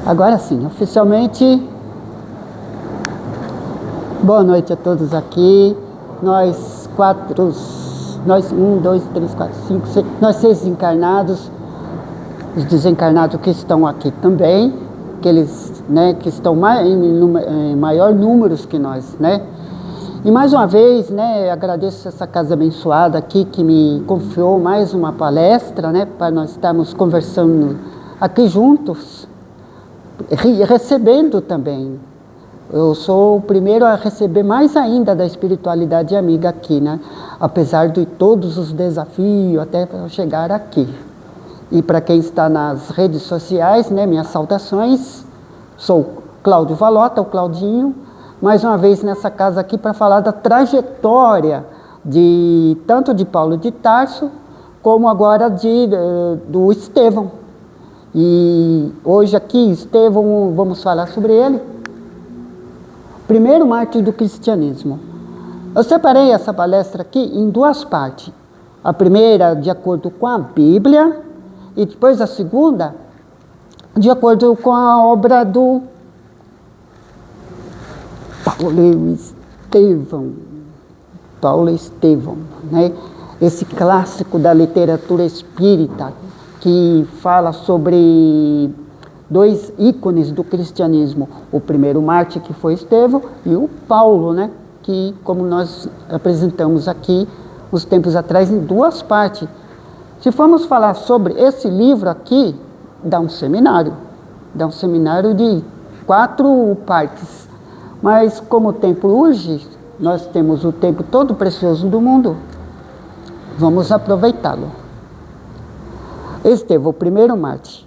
Agora sim, oficialmente, boa noite a todos aqui. Nós quatro, nós 5, 6, nós 6 encarnados, os desencarnados que estão aqui também, aqueles, né, que estão em maior números que nós, né? E mais uma vez, né, agradeço essa casa abençoada aqui que me confiou mais uma palestra, né, para nós estarmos conversando aqui juntos, recebendo também. Eu sou o primeiro a receber mais ainda da espiritualidade amiga aqui, né, apesar de todos os desafios até para chegar aqui. E para quem está nas redes sociais, né, minhas saudações, sou Cláudio Valota, o Claudinho, mais uma vez nessa casa aqui para falar da trajetória tanto de Paulo de Tarso, como agora do Estevão. E hoje aqui, Estevão, vamos falar sobre ele. Primeiro mártir do cristianismo. Eu separei essa palestra aqui em 2 partes. A primeira, de acordo com a Bíblia, e depois a segunda, de acordo com a obra do Paulo Estevão, né? Esse clássico da literatura espírita que fala sobre 2 ícones do cristianismo, o primeiro mártir que foi Estevão e o Paulo, né? Que, como nós apresentamos aqui uns tempos atrás, em 2 partes. Se formos falar sobre esse livro aqui, dá um seminário de 4 partes. Mas como o tempo urge, nós temos o tempo todo precioso do mundo, vamos aproveitá-lo. Estevão, o primeiro mártir.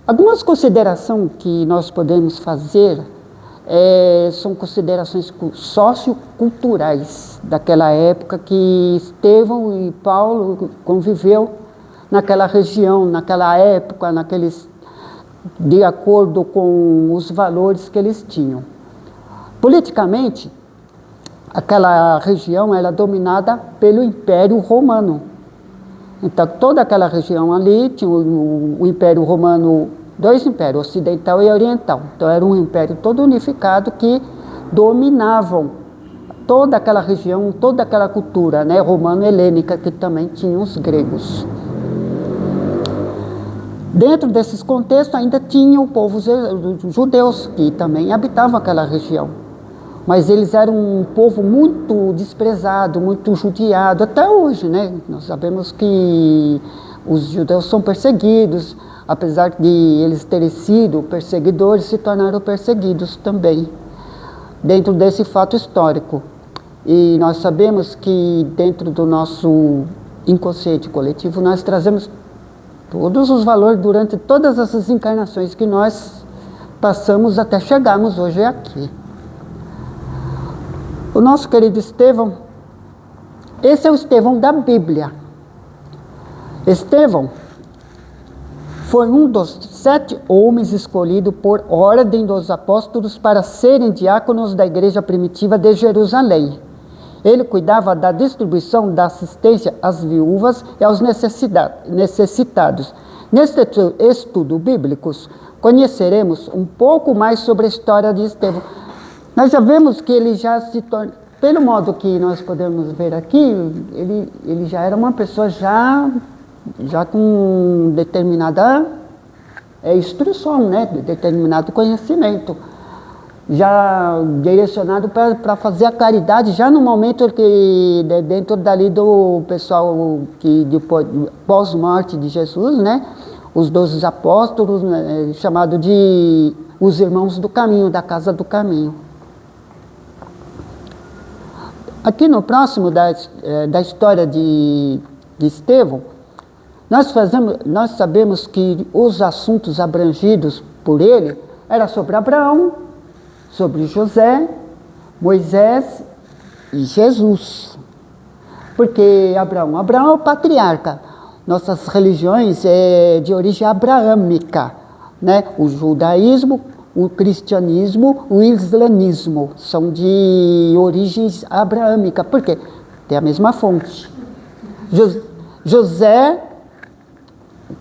Algumas considerações que nós podemos fazer são considerações socioculturais daquela época que Estevão e Paulo conviveu naquela região, naquela época, de acordo com os valores que eles tinham. Politicamente, aquela região era dominada pelo Império Romano. Então, toda aquela região ali tinha o Império Romano, 2 impérios, ocidental e oriental. Então, era um império todo unificado que dominavam toda aquela região, toda aquela cultura, né, romano-helênica, que também tinha os gregos. Dentro desses contextos ainda tinha o povo judeus, que também habitavam aquela região. Mas eles eram um povo muito desprezado, muito judiado, até hoje, né? Nós sabemos que os judeus são perseguidos, apesar de eles terem sido perseguidores, se tornaram perseguidos também, dentro desse fato histórico. E nós sabemos que dentro do nosso inconsciente coletivo, nós trazemos todos os valores durante todas essas encarnações que nós passamos até chegarmos hoje aqui. O nosso querido Estevão, esse é o Estevão da Bíblia. Estevão foi um dos 7 homens escolhidos por ordem dos apóstolos para serem diáconos da igreja primitiva de Jerusalém. Ele cuidava da distribuição da assistência às viúvas e aos necessitados. Neste estudo bíblico, conheceremos um pouco mais sobre a história de Estevão. Nós já vemos que ele já se torna, pelo modo que nós podemos ver aqui, ele já era uma pessoa já com determinada instrução, né? Determinado conhecimento, já direcionado para fazer a caridade, já no momento que dentro dali do pessoal que pós-morte de Jesus, né? Os 12 apóstolos, né? Chamado de os irmãos do caminho, da casa do caminho. Aqui no próximo da história de Estevão, nós sabemos que os assuntos abrangidos por ele eram sobre Abraão, sobre José, Moisés e Jesus. Porque Abraão é o patriarca. Nossas religiões é de origem abraâmica, né? O judaísmo, o cristianismo, o islamismo são de origens abraâmica. Por quê? Tem a mesma fonte. José,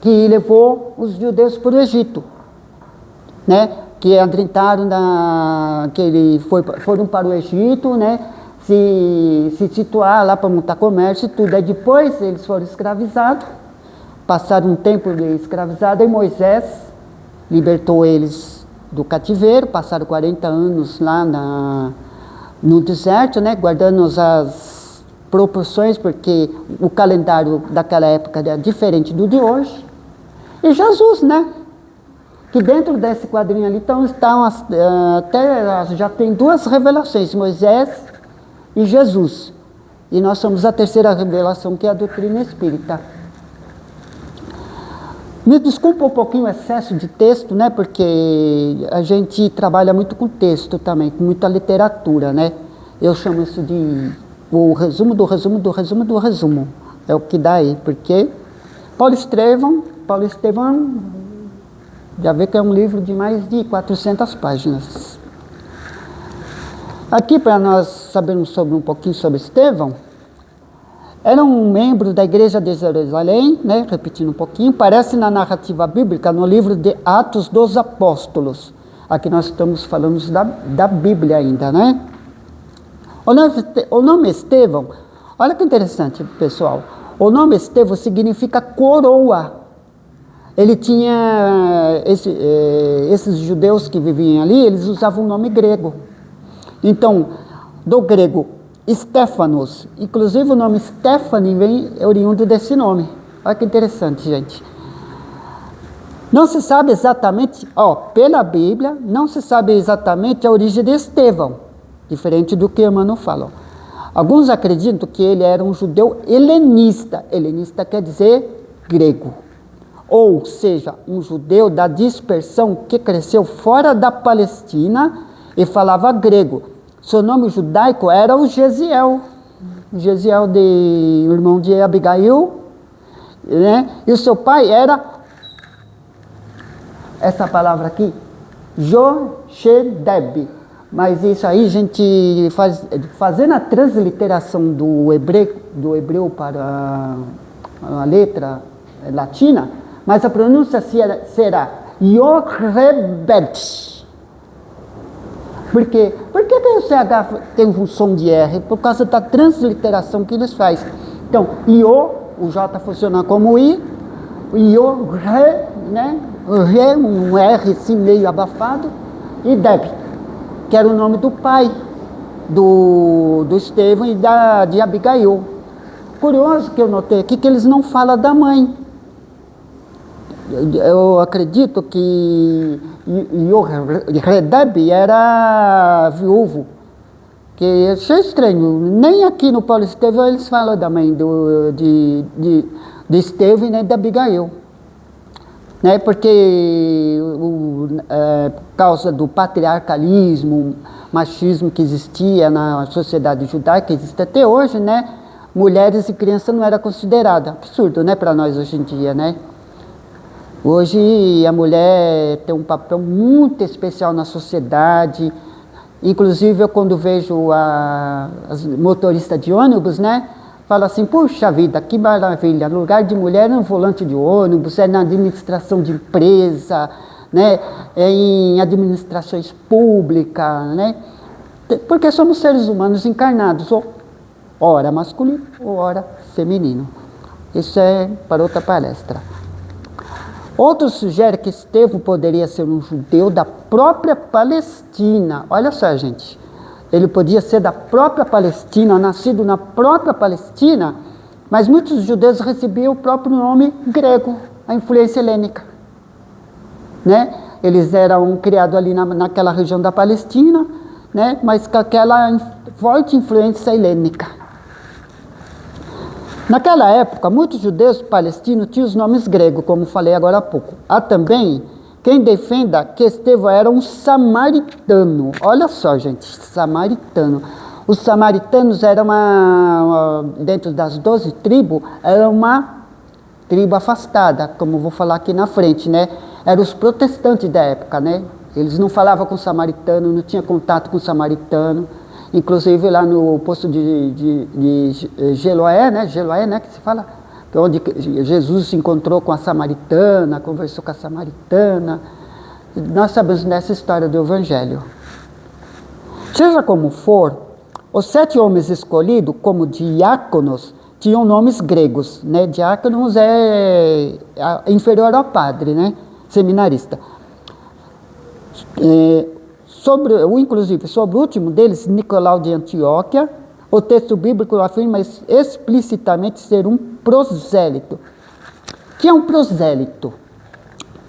que levou os judeus para o Egito. né, que adentraram foram para o Egito, né, se situar lá para montar comércio e tudo. Aí depois eles foram escravizados, passaram um tempo de escravizado, e Moisés libertou eles do cativeiro, passaram 40 anos lá no deserto, né, guardando as proporções, porque o calendário daquela época era diferente do de hoje. E Jesus, né, que dentro desse quadrinho ali estão até já tem duas revelações, Moisés e Jesus. E nós somos a terceira revelação, que é a doutrina espírita. Me desculpa um pouquinho o excesso de texto, né, porque a gente trabalha muito com texto também, com muita literatura, né. Eu chamo isso de o resumo do resumo do resumo do resumo. É o que dá aí, porque Paulo Estevão, já vê que é um livro de mais de 400 páginas. Aqui, para nós sabermos um pouquinho sobre Estevão, era um membro da igreja de Jerusalém, né, repetindo um pouquinho, aparece na narrativa bíblica, no livro de Atos dos Apóstolos. Aqui nós estamos falando da Bíblia ainda, né? O nome Estevão, olha que interessante, pessoal. O nome Estevão significa coroa. Ele tinha, esses judeus que viviam ali, eles usavam o nome grego. Então, do grego, Stefanos, inclusive o nome Stephanie vem oriundo desse nome. Olha que interessante, gente. Não se sabe exatamente, pela Bíblia, não se sabe exatamente a origem de Estevão, diferente do que Emmanuel fala. Alguns acreditam que ele era um judeu helenista. Helenista quer dizer grego. Ou seja, um judeu da dispersão que cresceu fora da Palestina e falava grego. Seu nome judaico era o Gesiel. Gesiel, irmão de Abigail, né? E o seu pai era, essa palavra aqui, Jochedeb. Mas isso aí, gente, fazendo a transliteração do hebreu para a letra latina, mas a pronúncia será Yochebed. Por quê? Por que o CH tem um som de R? Por causa da transliteração que eles fazem. Então, o J funciona como I, né? Re, um R assim meio abafado, e Deb, que era o nome do pai do Estevão e de Abigail. Curioso que eu notei aqui que eles não falam da mãe. Eu acredito que Yochebed era viúvo, que achei estranho. Nem aqui no Paulo Estevão eles falam da mãe de Estevão e nem da Abigail, né? Porque por causa do patriarcalismo, machismo que existia na sociedade judaica, que existe até hoje, né? Mulheres e crianças não era considerada. Absurdo, né, para nós hoje em dia, né? Hoje a mulher tem um papel muito especial na sociedade. Inclusive eu, quando vejo as motoristas de ônibus, né, falo assim, puxa vida, que maravilha, no lugar de mulher é um volante de ônibus, é na administração de empresa, né, é em administrações públicas, né, porque somos seres humanos encarnados, ora masculino ou ora feminino. Isso é para outra palestra. Outros sugerem que Estevão poderia ser um judeu da própria Palestina. Olha só, gente. Ele podia ser da própria Palestina, nascido na própria Palestina, mas muitos judeus recebiam o próprio nome grego, a influência helênica, né? Eles eram criados ali naquela região da Palestina, né? Mas com aquela forte influência helênica. Naquela época, muitos judeus palestinos tinham os nomes gregos, como falei agora há pouco. Há também quem defenda que Estevão era um samaritano. Olha só, gente, samaritano. Os samaritanos eram dentro das 12 tribos, era uma tribo afastada, como vou falar aqui na frente, né? Eram os protestantes da época, né? Eles não falavam com samaritano, não tinham contato com samaritano. Inclusive lá no poço de Jeloé, né, que se fala, onde Jesus se encontrou com a samaritana, conversou com a samaritana, nós sabemos nessa história do Evangelho. Seja como for, os 7 homens escolhidos como diáconos tinham nomes gregos, né? Diáconos é inferior ao padre, né? Seminarista. Inclusive, sobre o último deles, Nicolau de Antioquia, o texto bíblico afirma explicitamente ser um prosélito. O que é um prosélito?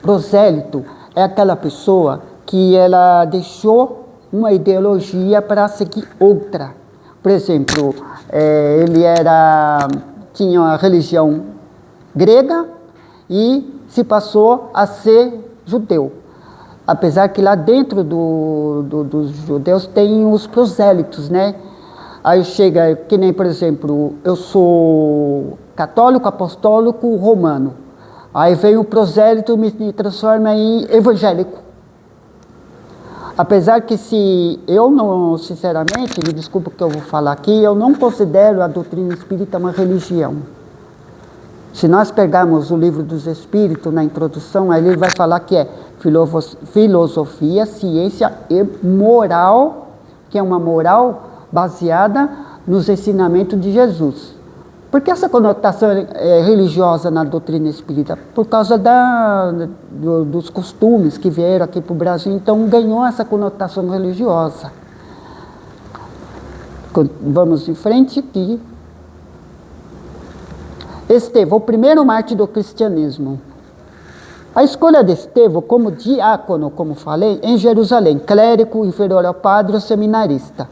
Prosélito é aquela pessoa que ela deixou uma ideologia para seguir outra. Por exemplo, ele tinha a religião grega e se passou a ser judeu. Apesar que lá dentro dos judeus tem os prosélitos, né? Aí chega, que nem, por exemplo, eu sou católico, apostólico, romano. Aí vem o prosélito, me transforma em evangélico. Apesar que se eu não, sinceramente, me desculpa o que eu vou falar aqui, eu não considero a doutrina espírita uma religião. Se nós pegarmos o livro dos Espíritos, na introdução, aí ele vai falar que é filosofia, ciência e moral, que é uma moral baseada nos ensinamentos de Jesus. Por que essa conotação religiosa na doutrina espírita? Por causa dos costumes que vieram aqui para o Brasil, então ganhou essa conotação religiosa. Vamos em frente aqui. Estevão, o primeiro mártir do cristianismo. A escolha de Estevão como diácono, como falei, em Jerusalém, clérigo inferior ao padre ou seminarista.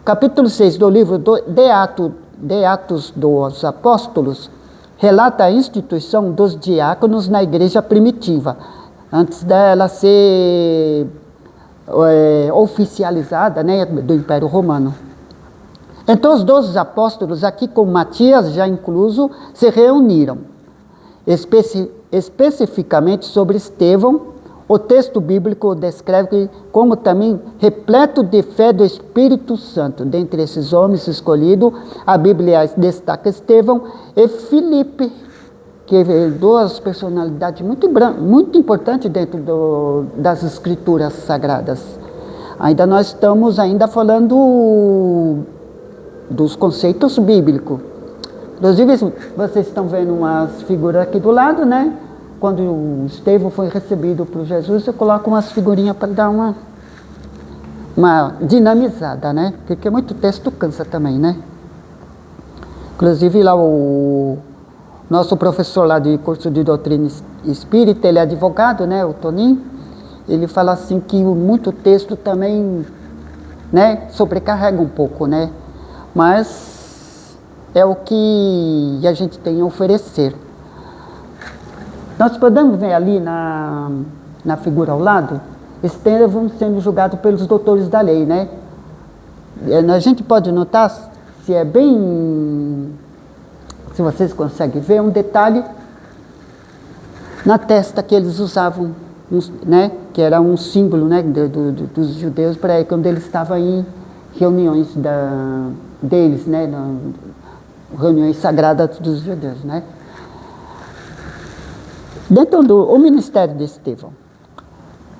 Capítulo 6 do livro de Atos dos Apóstolos relata a instituição dos diáconos na igreja primitiva, antes dela ser oficializada, né, do Império Romano. Então os 12 apóstolos, aqui com Matias já incluso, se reuniram. Especificamente sobre Estevão, o texto bíblico o descreve como também repleto de fé do Espírito Santo. Dentre esses homens escolhidos, a Bíblia destaca Estevão e Filipe, que duas personalidades muito importantes dentro das Escrituras Sagradas. Ainda nós estamos falando dos conceitos bíblicos. Inclusive, vocês estão vendo umas figuras aqui do lado, né? Quando o Estevão foi recebido por Jesus, eu coloco umas figurinhas para dar uma dinamizada, né? Porque muito texto cansa também, né? Inclusive, lá o nosso professor lá de curso de doutrina espírita, ele é advogado, né? O Toninho, ele fala assim que muito texto também, né? Sobrecarrega um pouco, né? Mas é o que a gente tem a oferecer. Nós podemos ver ali na figura ao lado, Estevão sendo julgado pelos doutores da lei, né? A gente pode notar, se vocês conseguem ver, um detalhe na testa que eles usavam, né? Que era um símbolo, né? Dos judeus para quando eles estavam em reuniões deles, né? Reuniões sagradas dos judeus, né? Dentro do ministério de Estevão.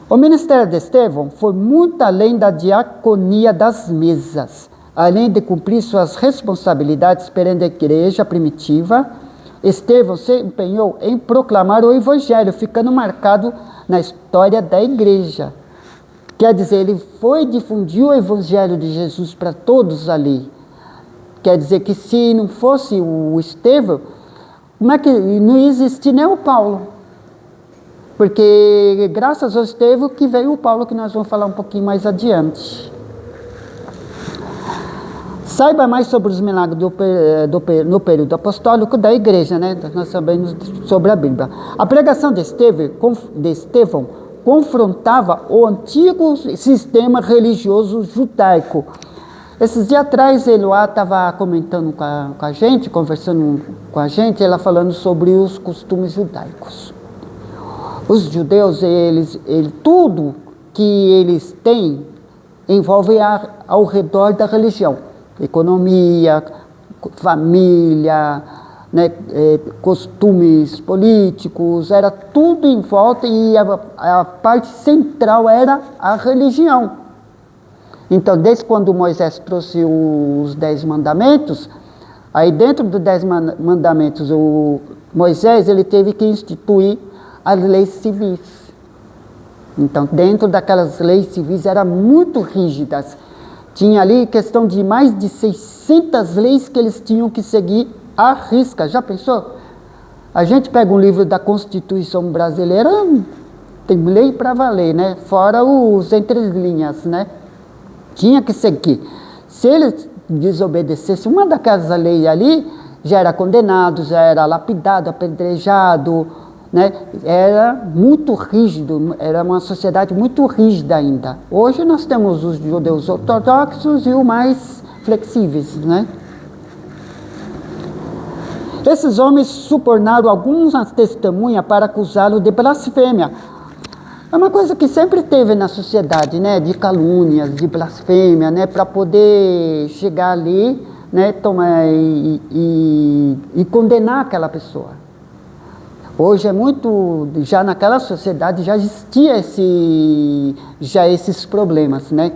O ministério de Estevão foi muito além da diaconia das mesas. Além de cumprir suas responsabilidades perante a igreja primitiva, Estevão se empenhou em proclamar o evangelho, ficando marcado na história da igreja. Quer dizer, ele foi difundir o evangelho de Jesus para todos ali. Quer dizer que se não fosse o Estevão, como é que não ia existir nem o Paulo? Porque graças ao Estevão que veio o Paulo, que nós vamos falar um pouquinho mais adiante. Saiba mais sobre os milagres no período apostólico da igreja, né? Nós sabemos sobre a Bíblia. A pregação de Estevão confrontava o antigo sistema religioso judaico. Esses dias atrás, Eloá estava comentando com a gente, conversando com a gente, ela falando sobre os costumes judaicos. Os judeus, tudo que eles têm envolve ao redor da religião. Economia, família, né, costumes políticos, era tudo em volta, e a parte central era a religião. Então, desde quando Moisés trouxe os 10 mandamentos, aí dentro dos 10 mandamentos, Moisés ele teve que instituir as leis civis. Então, dentro daquelas leis civis eram muito rígidas. Tinha ali questão de mais de 600 leis que eles tinham que seguir à risca. Já pensou? A gente pega um livro da Constituição Brasileira, tem lei para valer, né? Fora os entrelinhas, né? Tinha que seguir. Se eles desobedecessem uma daquelas leis ali, já era condenado, já era lapidado, apedrejado, né? Era muito rígido, era uma sociedade muito rígida ainda. Hoje nós temos os judeus ortodoxos e os mais flexíveis, né? Esses homens subornaram algumas testemunhas para acusá-lo de blasfêmia. É uma coisa que sempre teve na sociedade, né? De calúnias, de blasfêmia, né? Para poder chegar ali, né? Tomar e condenar aquela pessoa. Hoje é muito, já naquela sociedade já existia esses problemas, né?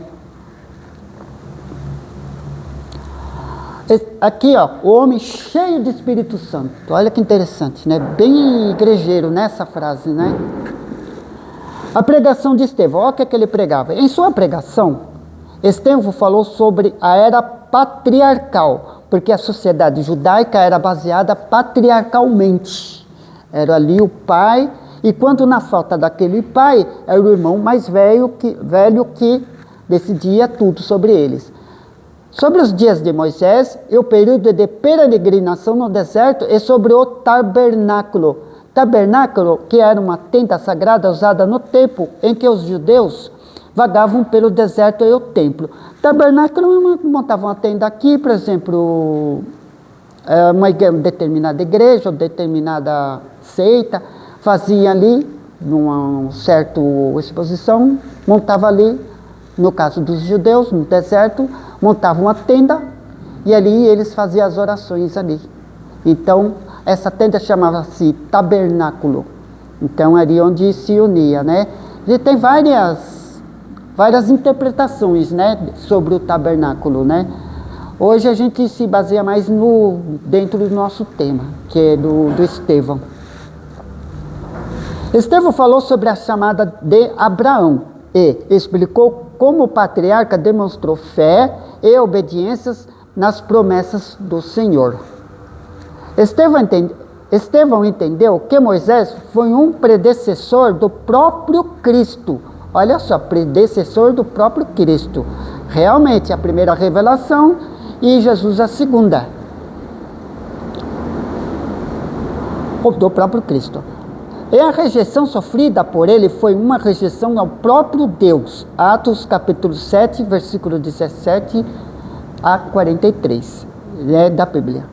Aqui, ó, o homem cheio de Espírito Santo. Olha que interessante, né? Bem igrejeiro nessa frase, né? A pregação de Estevão, olha o que ele pregava. Em sua pregação, Estevão falou sobre a era patriarcal, porque a sociedade judaica era baseada patriarcalmente. Era ali o pai, e quando na falta daquele pai, era o irmão mais velho que decidia tudo sobre eles. Sobre os dias de Moisés e o período de peregrinação no deserto e sobre o tabernáculo. Tabernáculo, que era uma tenda sagrada usada no tempo em que os judeus vagavam pelo deserto e o templo. Tabernáculo, montavam uma tenda aqui, por exemplo, uma determinada igreja ou determinada seita, fazia ali, numa certa exposição, montava ali, no caso dos judeus, no deserto, montava uma tenda e ali eles faziam as orações ali. Então, essa tenda chamava-se tabernáculo. Então, ali onde se unia, né? E tem várias interpretações, né, sobre o tabernáculo, né? Hoje a gente se baseia mais dentro do nosso tema, que é do Estevão. Estevão falou sobre a chamada de Abraão e explicou como o patriarca demonstrou fé e obediências nas promessas do Senhor. Estevão entendeu que Moisés foi um predecessor do próprio Cristo. Olha só, predecessor do próprio Cristo. Realmente, a primeira revelação e Jesus a segunda. Do próprio Cristo. E a rejeição sofrida por ele foi uma rejeição ao próprio Deus. Atos capítulo 7, versículo 17 a 43, da Bíblia.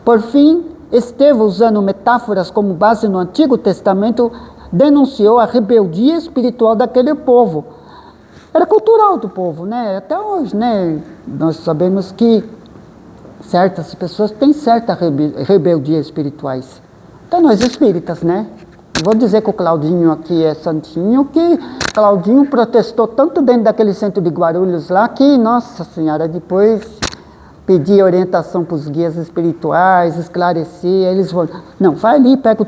Por fim, Estevão, usando metáforas como base no Antigo Testamento, denunciou a rebeldia espiritual daquele povo. Era cultural do povo, né? Até hoje, né? Nós sabemos que certas pessoas têm certa rebeldia espirituais. Então nós espíritas, né? Vou dizer que o Claudinho aqui é santinho, que Claudinho protestou tanto dentro daquele centro de Guarulhos lá, que, nossa senhora, depois pedia orientação para os guias espirituais, esclarecer, eles vão, não, vai ali, pega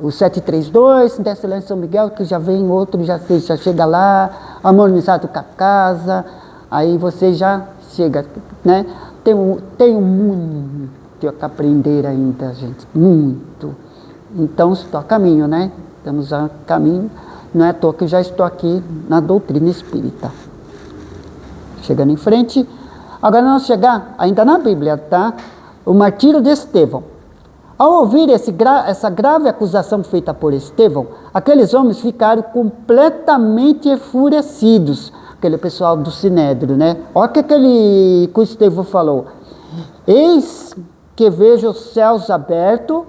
o 732, desce lá em São Miguel, que já vem outro, já chega lá, harmonizado com a casa, aí você já chega, né? Tem muito que aprender ainda, gente, muito. Então, estou a caminho, né? Estamos a caminho. Não é à toa que eu já estou aqui na doutrina espírita. Chegando em frente. Agora nós vamos chegar ainda na Bíblia, tá? O martírio de Estevão. Ao ouvir essa grave acusação feita por Estevão, aqueles homens ficaram completamente enfurecidos. Aquele pessoal do Sinédrio, né? Olha o que o Estevão falou. Eis que vejo os céus abertos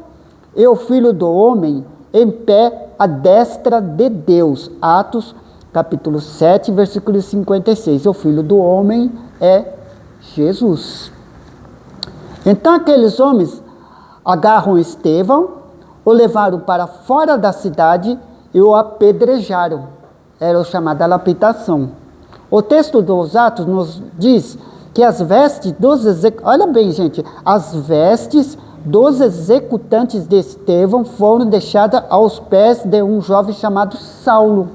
e o Filho do Homem em pé à destra de Deus. Atos, capítulo 7, versículo 56. O Filho do Homem é Jesus. Então aqueles homens agarram Estevão, o levaram para fora da cidade e o apedrejaram. Era o chamada lapidação. O texto dos Atos nos diz que as vestes dos olha bem, gente, as vestes dos executantes de Estevão foram deixadas aos pés de um jovem chamado Saulo,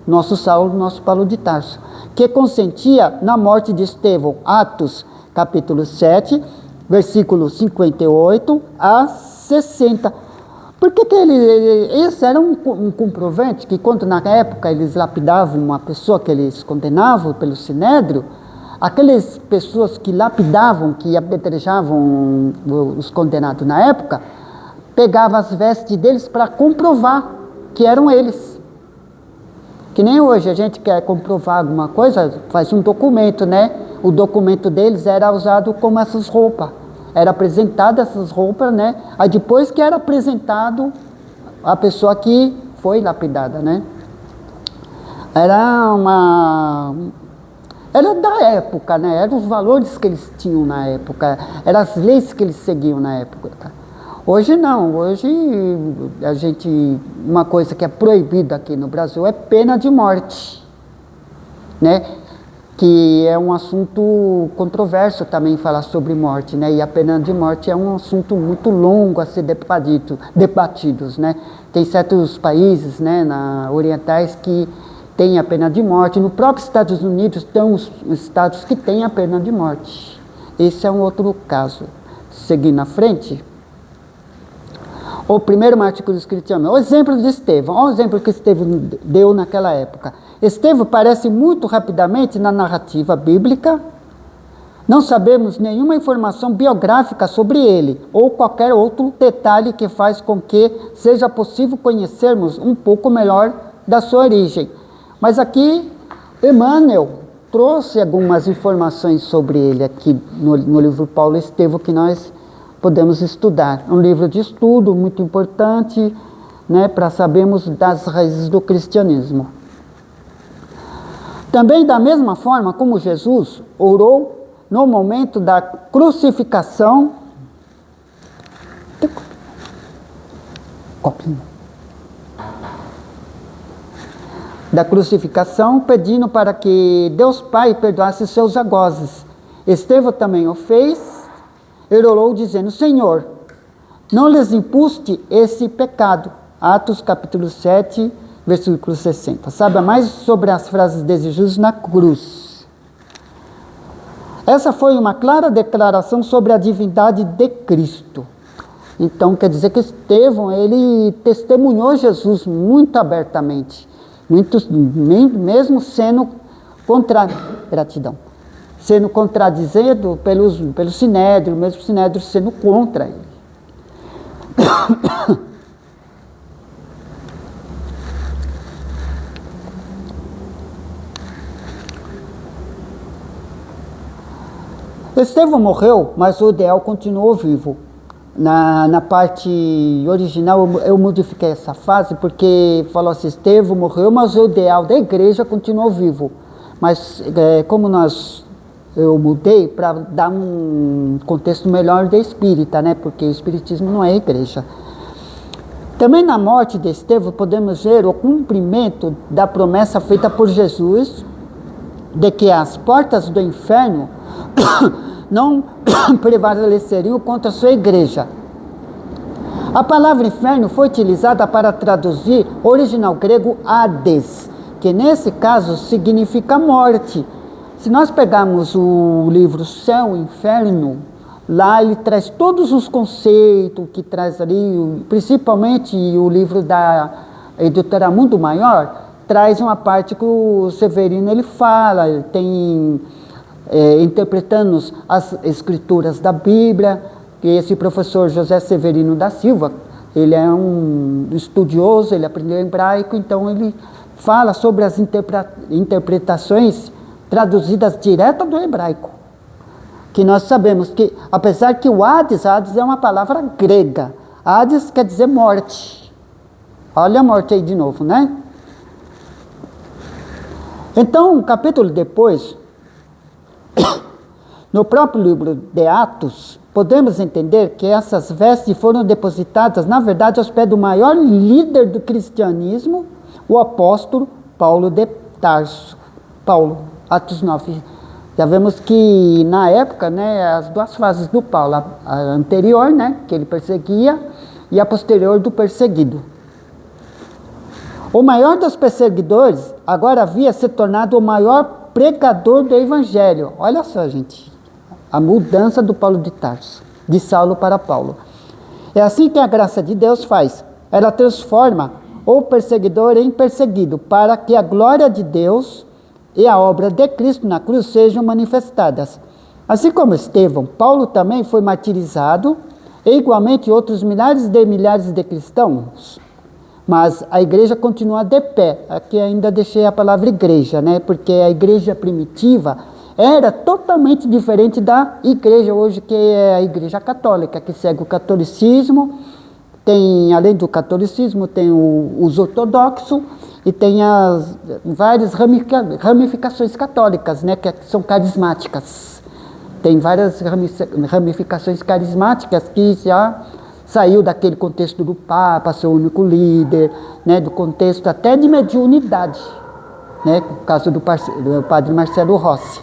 nosso Paulo de Tarso, que consentia na morte de Estevão. Atos capítulo 7, versículo 58 a 60. Porque esse era um comprovante que, quando na época eles lapidavam uma pessoa que eles condenavam pelo sinédrio, aquelas pessoas que lapidavam, que apedrejavam os condenados na época, pegavam as vestes deles para comprovar que eram eles. Que nem hoje a gente quer comprovar alguma coisa, faz um documento, né? O documento deles era usado como essas roupas. Era apresentada essas roupas, né? Aí depois que era apresentado a pessoa que foi lapidada, né? Era da época, né? Eram os valores que eles tinham na época, eram as leis que eles seguiam na época. Hoje não, hoje uma coisa que é proibida aqui no Brasil é pena de morte, né? Que é um assunto controverso também falar sobre morte, né? E a pena de morte é um assunto muito longo a ser debatidos, né? Tem certos países, né, orientais que têm a pena de morte. No próprio Estados Unidos tem os estados que têm a pena de morte. Esse é um outro caso. Seguindo na frente, o primeiro mártir dos cristãos, o exemplo de Estevão. Olha o exemplo que Estevão deu naquela época. Estevão aparece muito rapidamente na narrativa bíblica. Não sabemos nenhuma informação biográfica sobre ele, ou qualquer outro detalhe que faz com que seja possível conhecermos um pouco melhor da sua origem. Mas aqui, Emmanuel trouxe algumas informações sobre ele aqui no livro Paulo Estevão, que nós podemos estudar. Um livro de estudo muito importante, né, para sabermos das raízes do cristianismo. Também da mesma forma como Jesus orou no momento da crucificação, pedindo para que Deus Pai perdoasse seus algozes. Estevão também o fez. Ele orou dizendo: Senhor, não lhes impuste esse pecado. Atos capítulo 7, versículo 60. Saiba mais sobre as frases de Jesus na cruz. Essa foi uma clara declaração sobre a divindade de Cristo. Então, quer dizer que Estevão, ele testemunhou Jesus muito abertamente. Mesmo sendo sendo contradizido pelo Sinédrio, mesmo o Sinédrio sendo contra ele. Estevão morreu, mas o ideal continuou vivo. Na parte original eu modifiquei essa frase porque falou assim: Estevão morreu, mas o ideal da igreja continuou vivo. Mas como eu mudei para dar um contexto melhor de espírita, né? Porque o espiritismo não é igreja. Também na morte de Estevão podemos ver o cumprimento da promessa feita por Jesus de que as portas do inferno não prevaleceriam contra a sua igreja. A palavra inferno foi utilizada para traduzir o original grego Hades, que nesse caso significa morte. Se nós pegarmos o livro Céu e Inferno, lá ele traz todos os conceitos que traz ali, principalmente o livro da editora Mundo Maior, traz uma parte que o Severino ele fala, ele tem interpretando as escrituras da Bíblia, que esse professor José Severino da Silva, ele é um estudioso, ele aprendeu hebraico, então ele fala sobre as interpretações traduzidas direto do hebraico. Que nós sabemos que, apesar que o Hades é uma palavra grega. Hades quer dizer morte. Olha a morte aí de novo, né? Então, um capítulo depois, no próprio livro de Atos, podemos entender que essas vestes foram depositadas, na verdade, aos pés do maior líder do cristianismo, o apóstolo Paulo de Tarso. Paulo, Atos 9. Já vemos que, na época, né, as duas fases do Paulo, a anterior, né, que ele perseguia, e a posterior do perseguido. O maior dos perseguidores agora havia se tornado o maior pregador do evangelho. Olha só, gente, a mudança do Paulo de Tarso, de Saulo para Paulo. É assim que a graça de Deus faz. Ela transforma o perseguidor em perseguido, para que a glória de Deus e a obra de Cristo na cruz sejam manifestadas. Assim como Estevão, Paulo também foi martirizado, e igualmente outros milhares de cristãos. Mas a igreja continua de pé. Aqui ainda deixei a palavra igreja, né? Porque a igreja primitiva era totalmente diferente da igreja hoje, que é a igreja católica, que segue o catolicismo. Tem, além do catolicismo, tem os ortodoxos e tem as várias ramificações católicas, né? Que são carismáticas. Tem várias ramificações carismáticas que já saiu daquele contexto do Papa, seu único líder, né, do contexto até de mediunidade, né, no caso do padre Marcelo Rossi.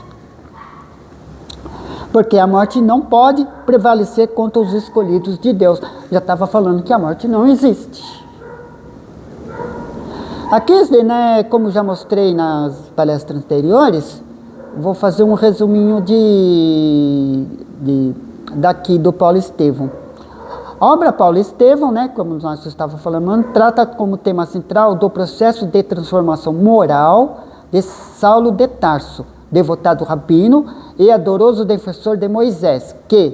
Porque a morte não pode prevalecer contra os escolhidos de Deus. Já estava falando que a morte não existe. Aqui, né, como já mostrei nas palestras anteriores, vou fazer um resuminho daqui do Paulo Estevão. A obra Paulo Estevão, né, como nós estávamos falando, trata como tema central do processo de transformação moral de Saulo de Tarso, devotado rabino e adoroso defensor de Moisés, que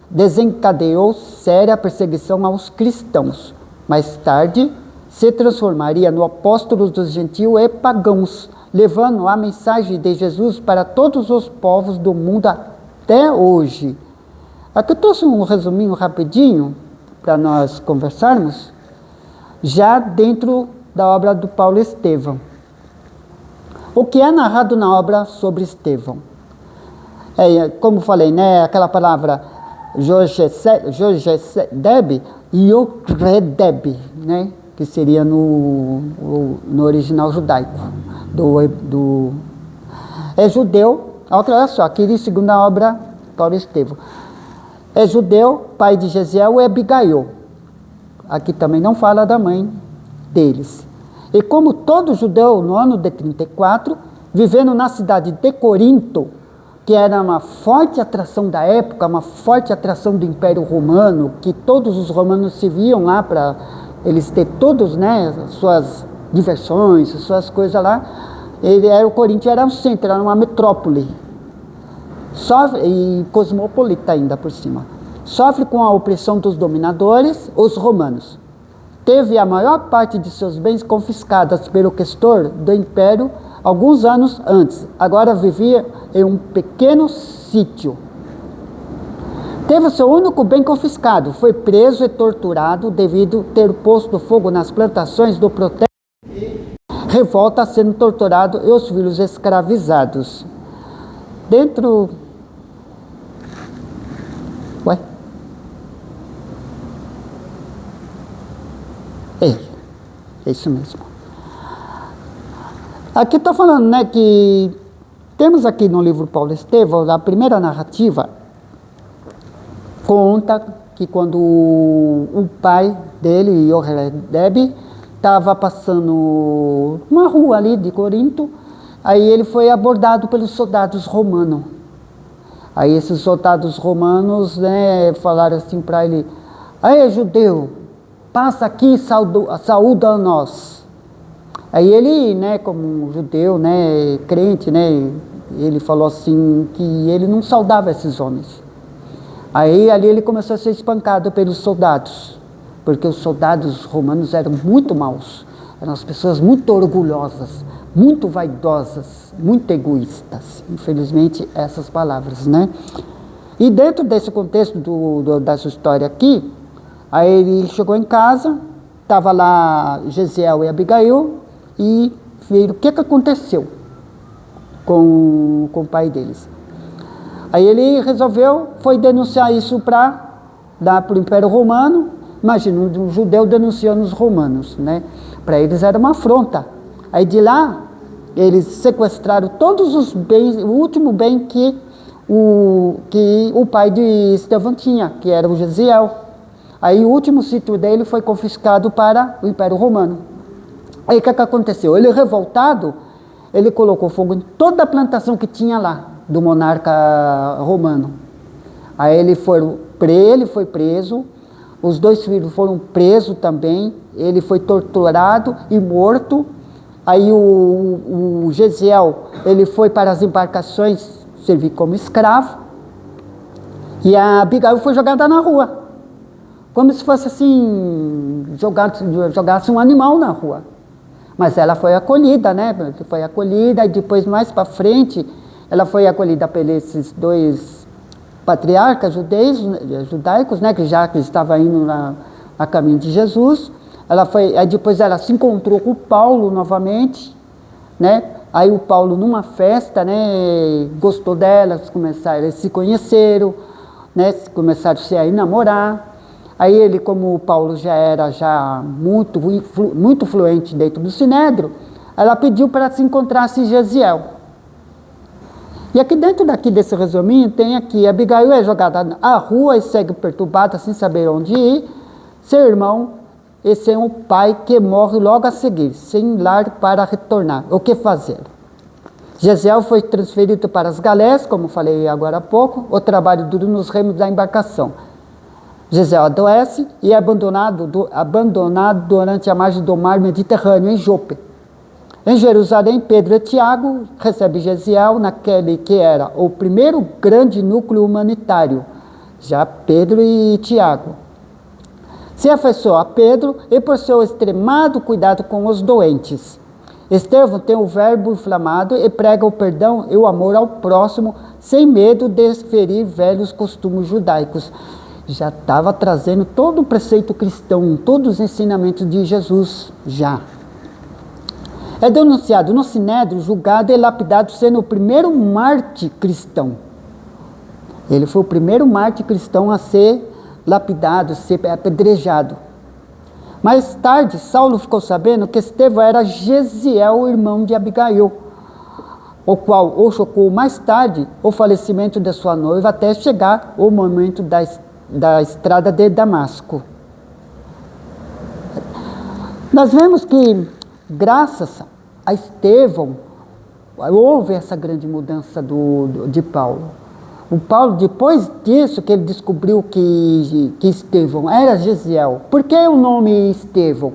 desencadeou séria perseguição aos cristãos. Mais tarde, se transformaria no apóstolo dos gentios e pagãos, levando a mensagem de Jesus para todos os povos do mundo até hoje. Aqui eu trouxe um resuminho rapidinho para nós conversarmos, já dentro da obra do Paulo Estevão. O que é narrado na obra sobre Estevão? Como falei, né, aquela palavra Jorgedeb e Yoredeb, né, que seria no original judaico. É judeu, olha só, aqui segundo a obra Paulo Estevão. É judeu, pai de Gesiel e Abigail. Aqui também não fala da mãe deles. E como todo judeu no ano de 34, vivendo na cidade de Corinto, que era uma forte atração da época, uma forte atração do Império Romano, que todos os romanos se viam lá para eles ter todos, né, suas diversões, suas coisas lá. O Corinto era um centro, era uma metrópole. E cosmopolita ainda por cima. Sofre com a opressão dos dominadores, os romanos. Teve a maior parte de seus bens confiscados pelo questor do império alguns anos antes. Agora vivia em um pequeno sítio. Teve o seu único bem confiscado. Foi preso e torturado devido ter posto fogo nas plantações do protesto. Revolta sendo torturado e os filhos escravizados. Dentro... É isso mesmo. Aqui está falando, né, que temos aqui no livro Paulo Estevão, a primeira narrativa conta que quando o pai dele, Yoredeb, estava passando uma rua ali de Corinto, aí ele foi abordado pelos soldados romanos. Aí esses soldados romanos, né, falaram assim para ele: "Aí, judeu, passa aqui e saúda a nós." Aí ele, né, como um judeu, né, crente, né, ele falou assim que ele não saudava esses homens. Aí ali ele começou a ser espancado pelos soldados, porque os soldados romanos eram muito maus, eram as pessoas muito orgulhosas, muito vaidosas, muito egoístas. Infelizmente, essas palavras, né? E dentro desse contexto dessa história aqui, aí ele chegou em casa, estava lá Gesiel e Abigail, e viram o que aconteceu com o pai deles. Aí ele resolveu, foi denunciar isso para o Império Romano. Imagina, um judeu denunciando os romanos, né? Para eles era uma afronta. Aí de lá, eles sequestraram todos os bens, o último bem que o pai de Estevão tinha, que era o Gesiel. Aí o último sítio dele foi confiscado para o Império Romano. Aí o que aconteceu? Ele revoltado, ele colocou fogo em toda a plantação que tinha lá, do monarca romano. Aí ele foi preso, os 2 filhos foram presos também, ele foi torturado e morto. Aí o Gesiel, ele foi para as embarcações servir como escravo, e a Abigail foi jogada na rua, como se fosse assim, jogasse um animal na rua. Mas ela foi acolhida, né? Foi acolhida, e depois, mais para frente, ela foi acolhida por esses 2 patriarcas judaicos, né? Que já estava indo a caminho de Jesus. Aí depois ela se encontrou com o Paulo novamente, né? Aí o Paulo, numa festa, né, gostou dela, eles se conheceram, né? Começaram a se namorar. Aí ele, como o Paulo já era muito fluente dentro do Sinédrio, ela pediu para se encontrasse Gesiel. E aqui dentro desse resuminho tem aqui: Abigail é jogada à rua e segue perturbada sem saber onde ir. Seu irmão e seu pai que morre logo a seguir, sem lar para retornar. O que fazer? Gesiel foi transferido para as galés, como falei agora há pouco. O trabalho duro nos remos da embarcação. Gesiel adoece e é abandonado durante a margem do mar Mediterrâneo, em Jope. Em Jerusalém, Pedro e Tiago recebem Gesiel naquele que era o primeiro grande núcleo humanitário, já Pedro e Tiago. Se afeiçoou a Pedro e por seu extremado cuidado com os doentes. Estevão tem o verbo inflamado e prega o perdão e o amor ao próximo, sem medo de ferir velhos costumes judaicos. Já estava trazendo todo o preceito cristão, todos os ensinamentos de Jesus, já. É denunciado no Sinédrio, julgado e lapidado, sendo o primeiro mártir cristão. Ele foi o primeiro mártir cristão a ser lapidado, a ser apedrejado. Mais tarde, Saulo ficou sabendo que Estevão era Gesiel, irmão de Abigail, o qual o chocou mais tarde o falecimento de sua noiva, até chegar o momento da estrada de Damasco. Nós vemos que, graças a Estevão, houve essa grande mudança de Paulo. O Paulo, depois disso, que ele descobriu que Estevão era Gesiel. Por que o nome Estevão?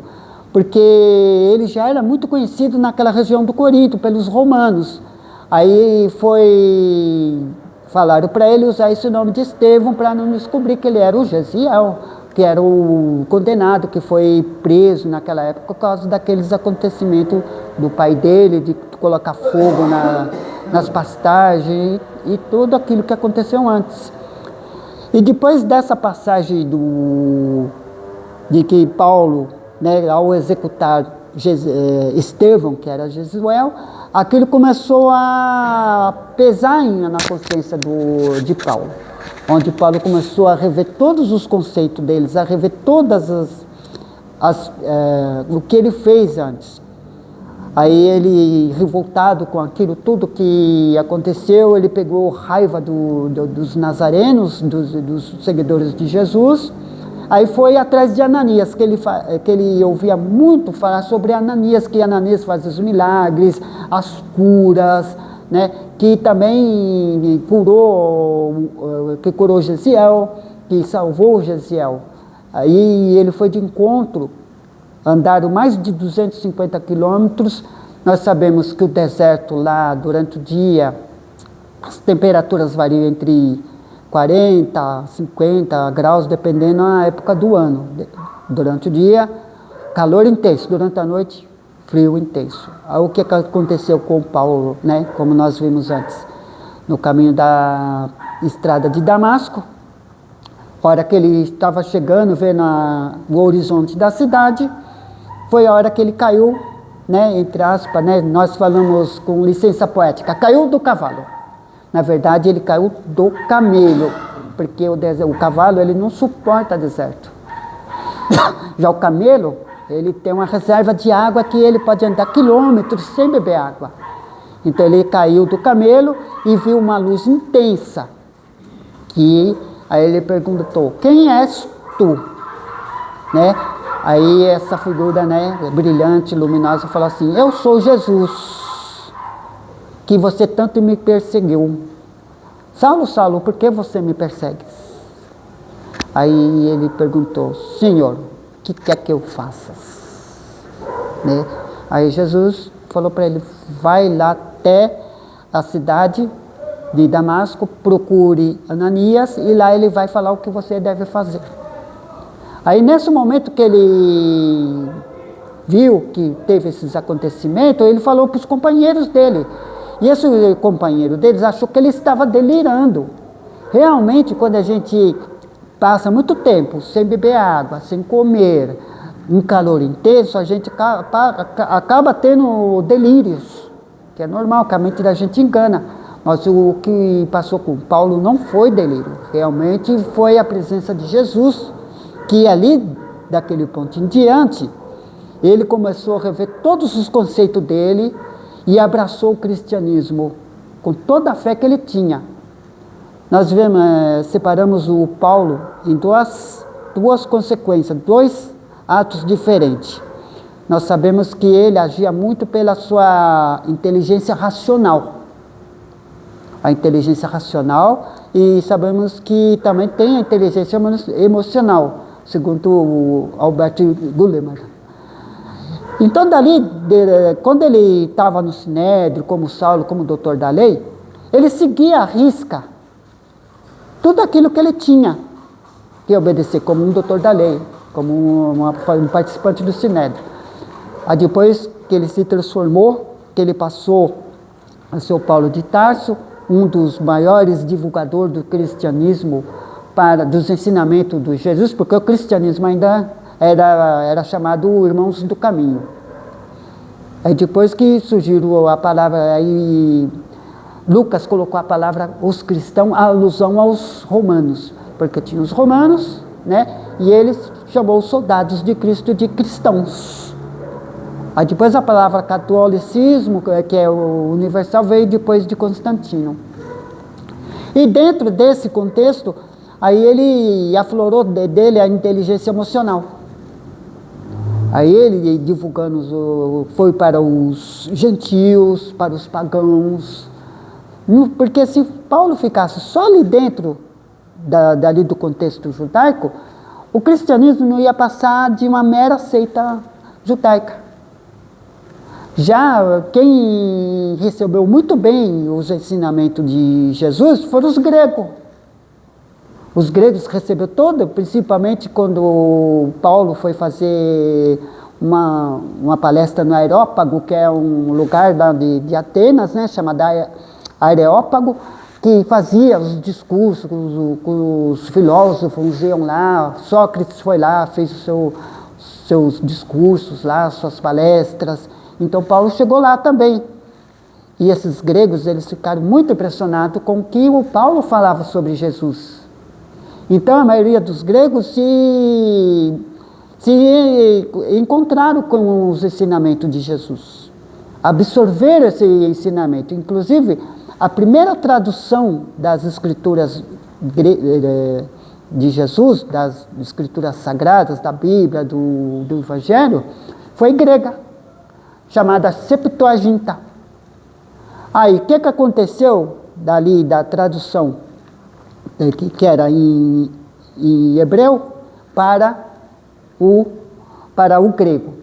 Porque ele já era muito conhecido naquela região do Corinto, pelos romanos. Aí falaram para ele usar esse nome de Estevão para não descobrir que ele era o Gesiel, que era o condenado que foi preso naquela época por causa daqueles acontecimentos do pai dele, de colocar fogo nas pastagens e tudo aquilo que aconteceu antes. E depois dessa passagem de que Paulo, né, ao executar Estevão, que era Gesiel, aquilo começou a pesar ainda na consciência de Paulo, onde Paulo começou a rever todos os conceitos deles, a rever todas o que ele fez antes. Aí ele, revoltado com aquilo tudo que aconteceu, ele pegou raiva dos nazarenos, dos seguidores de Jesus. Aí foi atrás de Ananias, que ele ouvia muito falar sobre Ananias, que Ananias fazia os milagres, as curas, né? Que também curou Gesiel, que salvou Gesiel. Aí ele foi de encontro, andaram mais de 250 quilômetros. Nós sabemos que o deserto lá, durante o dia, as temperaturas variam entre 40, 50 graus, dependendo da época do ano. Durante o dia, calor intenso. Durante a noite, frio intenso. Aí, o que aconteceu com Paulo, né? Como nós vimos antes, no caminho da estrada de Damasco, a hora que ele estava chegando, vendo o horizonte da cidade, foi a hora que ele caiu, né? Entre aspas, né? Nós falamos com licença poética, caiu do cavalo. Na verdade, ele caiu do camelo, porque o cavalo ele não suporta deserto. Já o camelo, ele tem uma reserva de água que ele pode andar quilômetros sem beber água. Então ele caiu do camelo e viu uma luz intensa. Aí ele perguntou, quem és tu? Né? Aí essa figura, né, brilhante, luminosa, falou assim, eu sou Jesus, que você tanto me perseguiu. Saulo, Saulo, por que você me persegue? Aí ele perguntou, Senhor, o que quer que eu faça? Né? Aí Jesus falou para ele, vai lá até a cidade de Damasco, procure Ananias e lá ele vai falar o que você deve fazer. Aí nesse momento que ele viu que teve esses acontecimentos, ele falou para os companheiros dele. E esse companheiro deles achou que ele estava delirando. Realmente, quando a gente passa muito tempo sem beber água, sem comer, um calor intenso, a gente acaba tendo delírios, que é normal, que a mente da gente engana. Mas o que passou com Paulo não foi delírio, realmente foi a presença de Jesus, que ali, daquele ponto em diante, ele começou a rever todos os conceitos dele e abraçou o cristianismo com toda a fé que ele tinha. Nós separamos o Paulo em duas consequências, dois atos diferentes. Nós sabemos que ele agia muito pela sua inteligência racional. A inteligência racional, e sabemos que também tem a inteligência emocional, segundo o Albert Gulliman. Então, quando ele estava no Sinédrio, como Saulo, como doutor da lei, ele seguia à risca tudo aquilo que ele tinha que obedecer, como um doutor da lei, como um participante do Sinédrio. Aí depois que ele se transformou, que ele passou a ser o Paulo de Tarso, um dos maiores divulgadores do cristianismo, dos ensinamentos de Jesus, porque o cristianismo ainda era chamado Irmãos do Caminho. Aí depois que surgiu a palavra, aí Lucas colocou a palavra os cristãos, a alusão aos romanos, porque tinha os romanos, né? E ele chamou os soldados de Cristo de cristãos. Aí depois a palavra catolicismo, que é o universal, veio depois de Constantino. E dentro desse contexto, aí ele aflorou dele a inteligência emocional. Aí ele, divulgando, foi para os gentios, para os pagãos. Porque se Paulo ficasse só ali dentro dali do contexto judaico, o cristianismo não ia passar de uma mera seita judaica. Já quem recebeu muito bem os ensinamentos de Jesus foram os gregos. Os gregos receberam todo, principalmente quando Paulo foi fazer uma palestra no Areópago, que é um lugar lá de Atenas, né, chamado Areópago, que fazia os discursos, os filósofos iam lá, Sócrates foi lá, fez seus discursos lá, suas palestras. Então Paulo chegou lá também. E esses gregos, eles ficaram muito impressionados com o que o Paulo falava sobre Jesus. Então a maioria dos gregos se encontraram com os ensinamentos de Jesus. Absorveram esse ensinamento. Inclusive, a primeira tradução das escrituras de Jesus, das escrituras sagradas, da Bíblia, do Evangelho, foi grega, chamada Septuaginta. Aí, o que aconteceu dali da tradução, que era em hebreu, para o grego?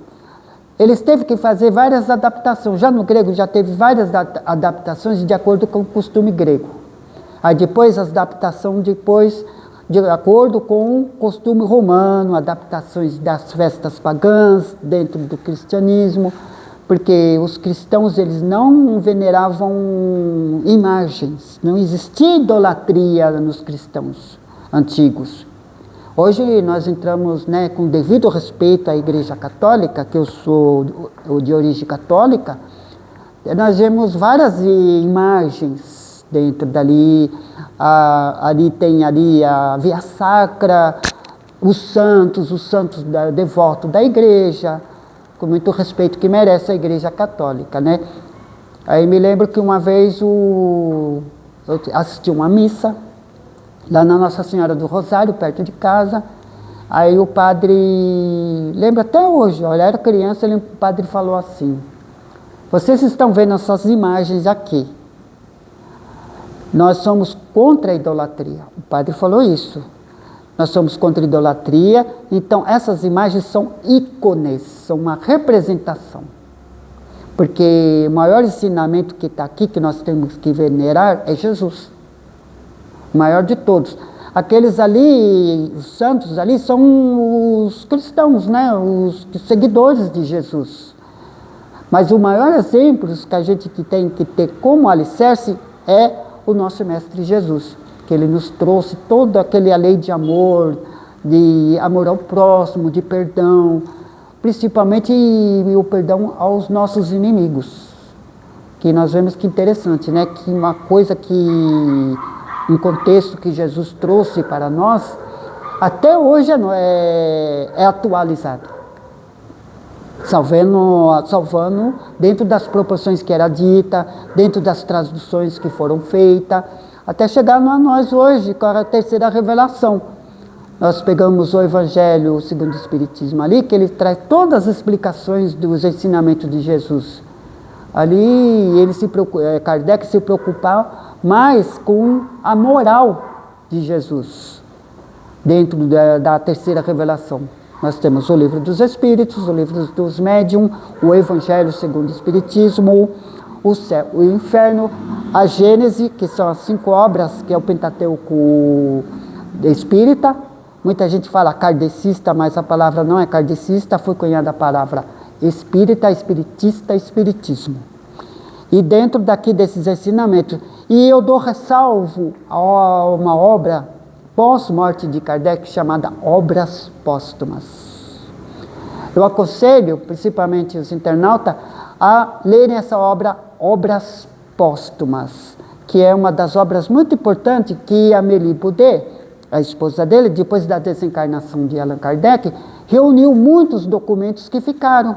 Eles teve que fazer várias adaptações. Já no grego já teve várias adaptações de acordo com o costume grego. Aí depois as adaptações de acordo com o costume romano, adaptações das festas pagãs dentro do cristianismo, porque os cristãos eles não veneravam imagens, não existia idolatria nos cristãos antigos. Hoje nós entramos, né, com devido respeito à Igreja Católica, que eu sou de origem católica, nós vemos várias imagens dentro dali. Ali tem ali a Via Sacra, os santos devotos da igreja, com muito respeito que merece a Igreja Católica, né? Aí me lembro que uma vez eu assisti uma missa lá na Nossa Senhora do Rosário, perto de casa. Aí o padre, lembro até hoje, eu era criança, o padre falou assim: vocês estão vendo essas imagens aqui, nós somos contra a idolatria. O padre falou isso. Nós somos contra a idolatria, então essas imagens são ícones, são uma representação. Porque o maior ensinamento que está aqui, que nós temos que venerar, é Jesus. O maior de todos. Aqueles ali, os santos ali, são os cristãos, né? Os seguidores de Jesus. Mas o maior exemplo que a gente tem que ter como alicerce é o nosso Mestre Jesus, que ele nos trouxe toda aquela lei de amor ao próximo, de perdão, principalmente o perdão aos nossos inimigos. Que nós vemos que interessante, né? Que uma coisa que, um contexto que Jesus trouxe para nós, até hoje é atualizado. Salvando dentro das proporções que era dita, dentro das traduções que foram feitas, até chegar a nós hoje, com a terceira revelação. Nós pegamos o Evangelho segundo o Espiritismo ali, que ele traz todas as explicações dos ensinamentos de Jesus. Ali Kardec se preocupava mais com a moral de Jesus, dentro da terceira revelação. Nós temos o Livro dos Espíritos, o Livro dos Médiuns, o Evangelho segundo o Espiritismo, o Céu e o Inferno, a Gênese, que são as 5 obras, que é o Pentateuco espírita. Muita gente fala kardecista, mas a palavra não é kardecista, foi cunhada a palavra espírita, espiritista, espiritismo. E dentro daqui desses ensinamentos, e eu ressalvo a uma obra pós-morte de Kardec, chamada Obras Póstumas. Eu aconselho, principalmente os internautas, a lerem essa obra, Obras Póstumas, que é uma das obras muito importantes que Amélie Boudet, a esposa dele, depois da desencarnação de Allan Kardec, reuniu muitos documentos que ficaram.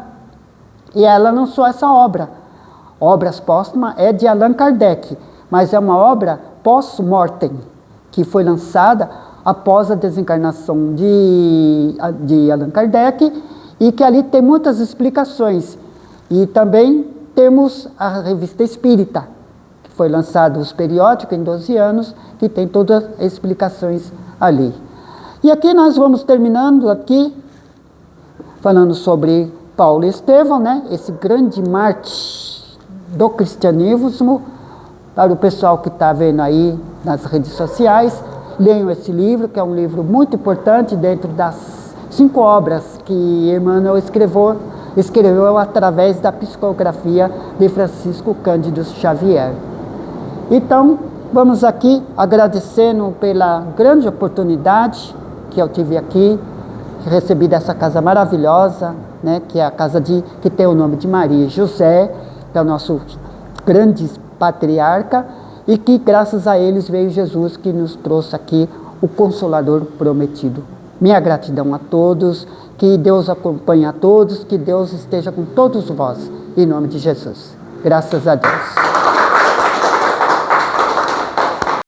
E ela lançou essa obra. Obras Póstumas é de Allan Kardec, mas é uma obra pós-mortem, que foi lançada após a desencarnação de Allan Kardec, e que ali tem muitas explicações. E também temos a Revista Espírita, que foi lançado os periódicos em 12 anos, que tem todas as explicações ali. E aqui nós vamos terminando aqui, falando sobre Paulo Estevão, né? Esse grande mártir do cristianismo. Para o pessoal que está vendo aí nas redes sociais, leiam esse livro, que é um livro muito importante dentro das 5 obras que Emmanuel escreveu através da psicografia de Francisco Cândido Xavier. Então, vamos aqui agradecendo pela grande oportunidade que eu tive aqui, recebi dessa casa maravilhosa, né, que é a casa que tem o nome de Maria e José, que é o nosso grande patriarca, e que graças a eles veio Jesus, que nos trouxe aqui o Consolador prometido. Minha gratidão a todos, que Deus acompanhe a todos, que Deus esteja com todos vós, em nome de Jesus. Graças a Deus.